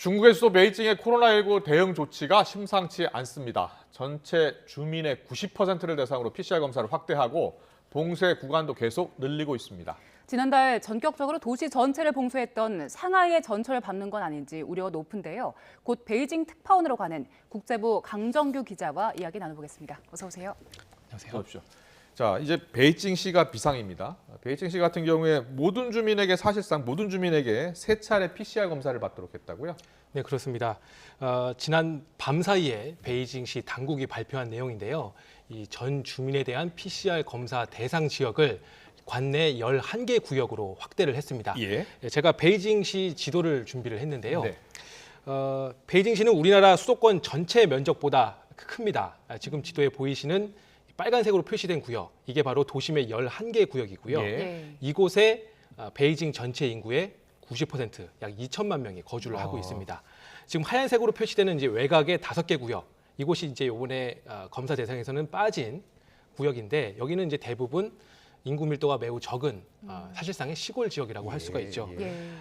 중국의 수도 베이징의 코로나19 대응 조치가 심상치 않습니다. 전체 주민의 90%를 대상으로 PCR 검사를 확대하고 봉쇄 구간도 계속 늘리고 있습니다. 지난달 전격적으로 도시 전체를 봉쇄했던 상하이의 전철을 밟는 건 아닌지 우려가 높은데요. 곧 베이징 특파원으로 가는 국제부 강정규 기자와 이야기 나눠보겠습니다. 어서 오세요. 안녕하세요. 오십시오. 자, 이제 베이징시가 비상입니다. 베이징시 같은 경우에 모든 주민에게 세 차례 PCR 검사를 받도록 했다고요? 네, 그렇습니다. 지난 밤 사이에 베이징시 당국이 발표한 내용인데요. 이 전 주민에 대한 PCR 검사 대상 지역을 관내 11개 구역으로 확대를 했습니다. 예. 제가 베이징시 지도를 준비를 했는데요. 네. 베이징시는 우리나라 수도권 전체 면적보다 큽니다. 지금 지도에 보이시는 빨간색으로 표시된 구역, 이게 바로 도심의 11개 구역이고요. 예. 이곳에 베이징 전체 인구의 90%, 약 2천만 명이 거주를 하고 있습니다. 지금 하얀색으로 표시되는 이제 외곽의 5개 구역, 이곳이 이제 이번에 검사 대상에서는 빠진 구역인데 여기는 이제 대부분 인구 밀도가 매우 적은 사실상의 시골 지역이라고 할 수가 있죠.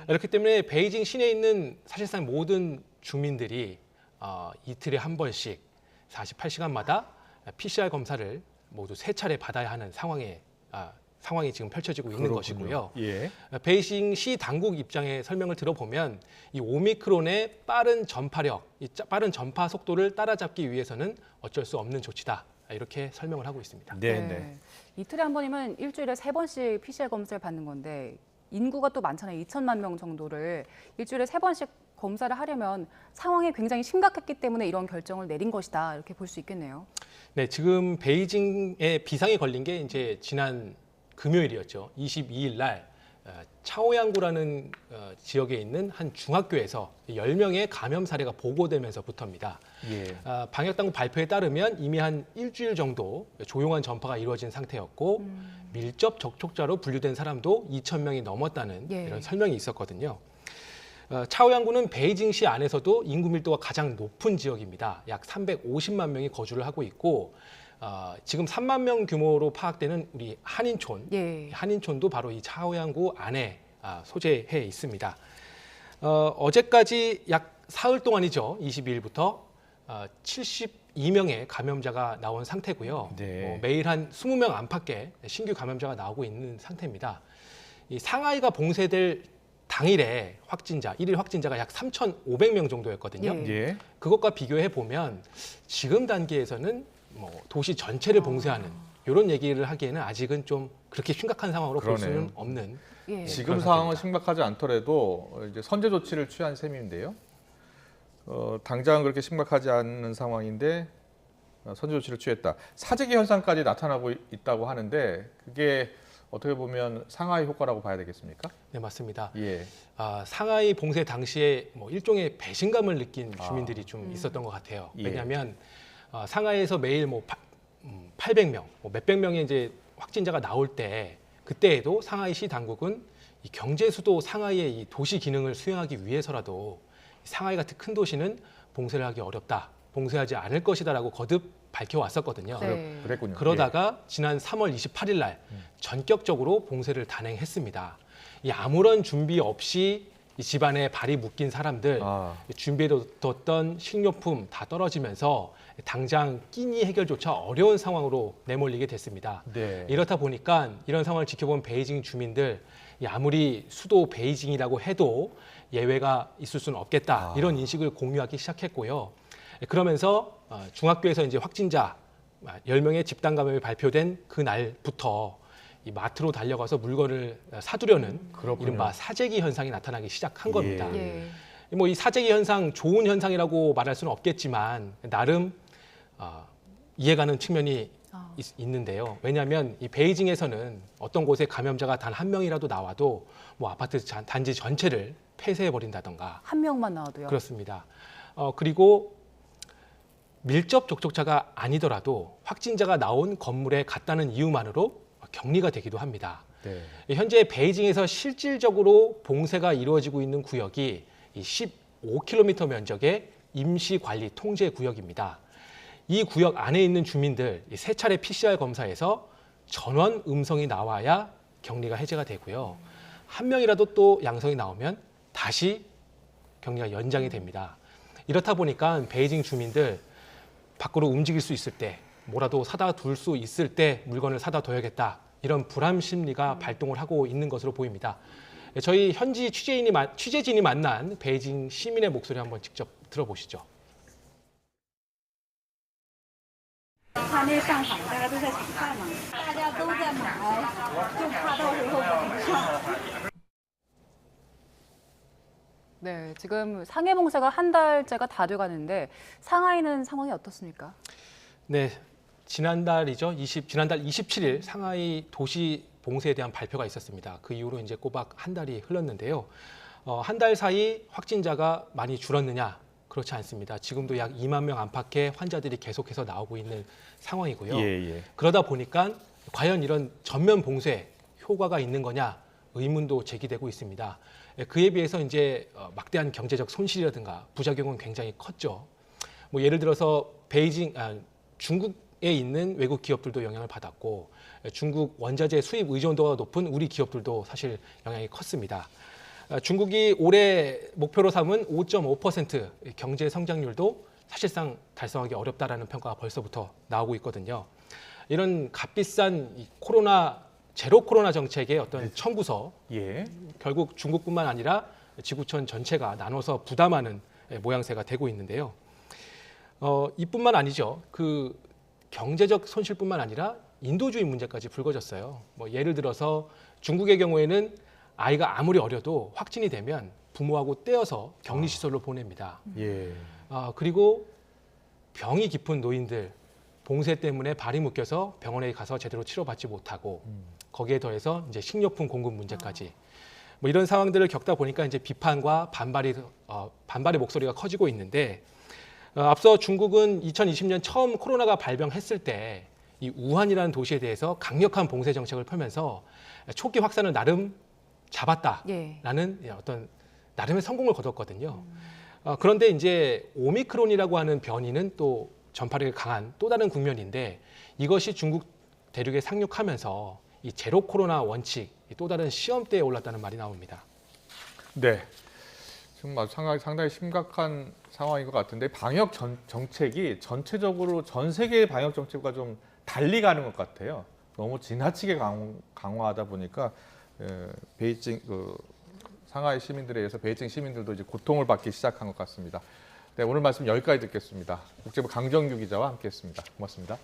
그렇기 때문에 베이징 시내에 있는 사실상 모든 주민들이 이틀에 한 번씩 48시간마다 PCR 검사를 모두 3차례 받아야 하는 상황이 지금 펼쳐지고 있는 것이고요. 예. 베이징시 당국 입장의 설명을 들어보면 이 오미크론의 빠른 전파력, 이 빠른 전파 속도를 따라잡기 위해서는 어쩔 수 없는 조치다. 이렇게 설명을 하고 있습니다. 네. 이틀에 한 번이면 일주일에 3번씩 PCR 검사를 받는 건데 인구가 또 많잖아요. 2천만 명 정도를 일주일에 3번씩 검사를 하려면 상황이 굉장히 심각했기 때문에 이런 결정을 내린 것이다. 이렇게 볼 수 있겠네요. 네, 지금 베이징에 비상이 걸린 게 이제 지난 금요일이었죠. 22일 날 차오양구라는 지역에 있는 한 중학교에서 10명의 감염 사례가 보고되면서부터입니다. 예. 방역당국 발표에 따르면 이미 한 일주일 정도 조용한 전파가 이루어진 상태였고 밀접 접촉자로 분류된 사람도 2천 명이 넘었다는 이런 설명이 있었거든요. 차오양구는 베이징시 안에서도 인구 밀도가 가장 높은 지역입니다. 약 350만 명이 거주를 하고 있고 지금 3만 명 규모로 파악되는 우리 한인촌, 한인촌도 바로 이 차오양구 안에 소재해 있습니다. 어제까지 약 사흘 동안이죠. 22일부터 72명의 감염자가 나온 상태고요. 네. 매일 한 20명 안팎의 신규 감염자가 나오고 있는 상태입니다. 이 상하이가 봉쇄될 당일에 일일 확진자가 약 3,500명 정도였거든요. 예. 그것과 비교해 보면 지금 단계에서는 도시 전체를 봉쇄하는 이런 얘기를 하기에는 아직은 좀 그렇게 심각한 상황으로 볼 수는 없는. 지금 상황은 심각하지 않더라도 이제 선제 조치를 취한 셈인데요. 당장은 그렇게 심각하지 않은 상황인데 선제 조치를 취했다. 사재기 현상까지 나타나고 있다고 하는데 그게 어떻게 보면 상하이 효과라고 봐야 되겠습니까? 네, 맞습니다. 예. 상하이 봉쇄 당시에 일종의 배신감을 느낀 주민들이 좀 있었던 것 같아요. 예. 왜냐하면 상하이에서 매일 800명, 몇백 명의 이제 확진자가 나올 때 그때에도 상하이시 당국은 이 경제 수도 상하이의 이 도시 기능을 수행하기 위해서라도 상하이 같은 큰 도시는 봉쇄를 하기 어렵다, 봉쇄하지 않을 것이다라고 거듭 밝혀왔었거든요. 그랬군요. 그러다가 지난 3월 28일 날 전격적으로 봉쇄를 단행했습니다. 이 아무런 준비 없이 이 집안에 발이 묶인 사람들, 준비해뒀던 식료품 다 떨어지면서 당장 끼니 해결조차 어려운 상황으로 내몰리게 됐습니다. 네. 이렇다 보니까 이런 상황을 지켜본 베이징 주민들, 아무리 수도 베이징이라고 해도 예외가 있을 수는 없겠다, 이런 인식을 공유하기 시작했고요. 그러면서 중학교에서 이제 확진자 10명의 집단 감염이 발표된 그 날부터 이 마트로 달려가서 물건을 사두려는 이른바 사재기 현상이 나타나기 시작한 겁니다. 이 사재기 현상 좋은 현상이라고 말할 수는 없겠지만 나름 이해가는 측면이 있는데요. 왜냐하면 이 베이징에서는 어떤 곳에 감염자가 단 한 명이라도 나와도 아파트 단지 전체를 폐쇄해 버린다던가. 한 명만 나와도요? 그렇습니다. 그리고 밀접 접촉자가 아니더라도 확진자가 나온 건물에 갔다는 이유만으로 격리가 되기도 합니다. 네. 현재 베이징에서 실질적으로 봉쇄가 이루어지고 있는 구역이 이 15km 면적의 임시관리 통제 구역입니다. 이 구역 안에 있는 주민들 3차례 PCR 검사에서 전원 음성이 나와야 격리가 해제가 되고요. 한 명이라도 또 양성이 나오면 다시 격리가 연장이 됩니다. 이렇다 보니까 베이징 주민들 밖으로 움직일 수 있을 때, 뭐라도 사다 둘 수 있을 때 물건을 사다 둬야겠다. 이런 불안 심리가 발동을 하고 있는 것으로 보입니다. 저희 현지 취재진이 만난 베이징 시민의 목소리 한번 직접 들어보시죠. 他那商场大家都在抢菜嘛，大家都在买，就怕到时候赶不上。 네, 지금 상해 봉쇄가 한 달째가 다 돼가는데 상하이는 상황이 어떻습니까? 네, 지난달 27일 상하이 도시 봉쇄에 대한 발표가 있었습니다. 그 이후로 이제 꼬박 한 달이 흘렀는데요. 한 달 사이 확진자가 많이 줄었느냐? 그렇지 않습니다. 지금도 약 2만 명 안팎의 환자들이 계속해서 나오고 있는 상황이고요. 예. 그러다 보니까 과연 이런 전면 봉쇄 효과가 있는 거냐 의문도 제기되고 있습니다. 그에 비해서 이제 막대한 경제적 손실이라든가 부작용은 굉장히 컸죠. 뭐 예를 들어서 중국에 있는 외국 기업들도 영향을 받았고 중국 원자재 수입 의존도가 높은 우리 기업들도 사실 영향이 컸습니다. 중국이 올해 목표로 삼은 5.5% 경제 성장률도 사실상 달성하기 어렵다라는 평가가 벌써부터 나오고 있거든요. 이런 값비싼 이 제로 코로나 정책의 어떤 청구서, 예. 결국 중국뿐만 아니라 지구촌 전체가 나눠서 부담하는 모양새가 되고 있는데요. 이뿐만 아니죠. 그 경제적 손실뿐만 아니라 인도주의 문제까지 불거졌어요. 뭐 예를 들어서 중국의 경우에는 아이가 아무리 어려도 확진이 되면 부모하고 떼어서 격리시설로 보냅니다. 예. 그리고 병이 깊은 노인들, 봉쇄 때문에 발이 묶여서 병원에 가서 제대로 치료받지 못하고 거기에 더해서 이제 식료품 공급 문제까지 뭐 이런 상황들을 겪다 보니까 이제 비판과 반발의 목소리가 커지고 있는데 앞서 중국은 2020년 처음 코로나가 발병했을 때 이 우한이라는 도시에 대해서 강력한 봉쇄 정책을 펴면서 초기 확산을 나름 잡았다라는 어떤 나름의 성공을 거뒀거든요. 그런데 이제 오미크론이라고 하는 변이는 또 전파력이 강한 또 다른 국면인데 이것이 중국 대륙에 상륙하면서 이 제로 코로나 원칙 또 다른 시험대에 올랐다는 말이 나옵니다. 네. 지금 상당히 심각한 상황인 것 같은데 방역 정책이 전체적으로 전 세계의 방역 정책과 좀 달리 가는 것 같아요. 너무 지나치게 강화하다 보니까 베이징 상하이 시민들에 의해서 베이징 시민들도 이제 고통을 받기 시작한 것 같습니다. 네, 오늘 말씀 여기까지 듣겠습니다. 국제부 강정규 기자와 함께했습니다. 고맙습니다.